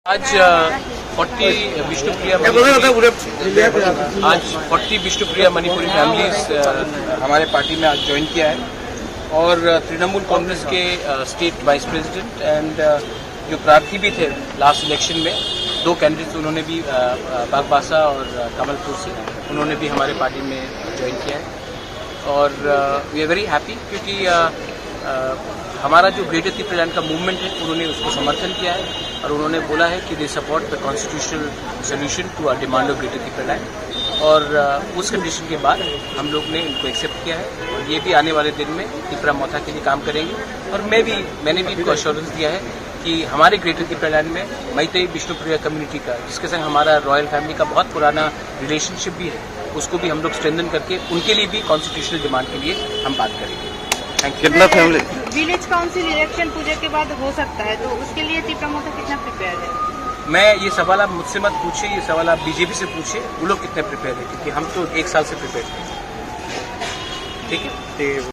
आज 40 विष्णुप्रिया मणिपुरी फैमिलीज हमारे पार्टी में आज ज्वाइन किया है और तृणमूल कांग्रेस के स्टेट वाइस प्रेसिडेंट एंड जो प्रार्थी भी थे लास्ट इलेक्शन में, दो कैंडिडेट्स उन्होंने भी बागबासा और कमलपुर से उन्होंने भी हमारे पार्टी में ज्वाइन किया है और वी आर वेरी हैप्पी क्योंकि हमारा जो ग्रेटर त्रिपुरालैंड का मूवमेंट है उन्होंने उसको समर्थन किया है और उन्होंने बोला है कि they support the constitutional solution to our demand of greater Tripuraland और उस कंडीशन के बाद हम लोग ने इनको एक्सेप्ट किया है और ये भी आने वाले दिन में त्रिपुरा मोथा के लिए काम करेंगे और मैंने भी इनको अश्योरेंस दिया है कि हमारे ग्रेटर त्रिपुरालैंड में मैतेई विष्णुप्रिया कम्युनिटी का, जिसके संग हमारा रॉयल फैमिली का बहुत पुराना रिलेशनशिप भी है, उसको भी हम लोग स्ट्रेंथन करके उनके लिए भी कॉन्स्टिट्यूशनल डिमांड के लिए हम बात करेंगे। कितना फैमिली विलेज काउंसिल इलेक्शन पूजा के बाद हो सकता है, तो उसके लिए त्रिपुरा मोथा कितना प्रिपेयर है? मैं ये सवाल आप मुझसे मत पूछिए, ये सवाल आप बीजेपी से पूछिए, वो लोग कितने प्रिपेयर है, क्योंकि हम तो 1 साल से प्रिपेयर हैं। ठीक है।